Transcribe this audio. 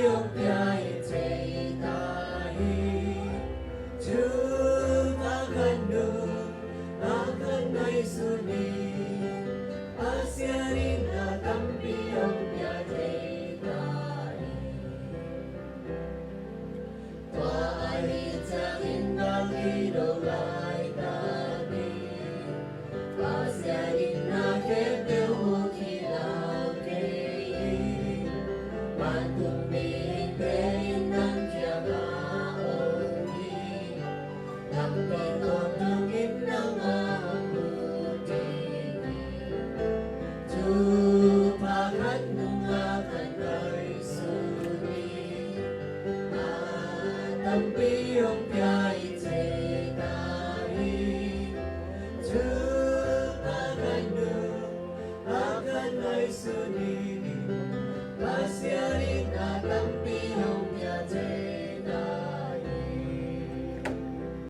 ông piai te tahi tu pakanu akan nai suni asiarin na tampi ông piai te tahi tua ai tangin bagi do lai tani asiarin na kete uki lau kei Mantung mihin kein ng tiyaga oni Nang pinotungin ng amutini Tupakan nung akan ay suni At ang piyong piyay te tahi Tupakan nung akan ay suni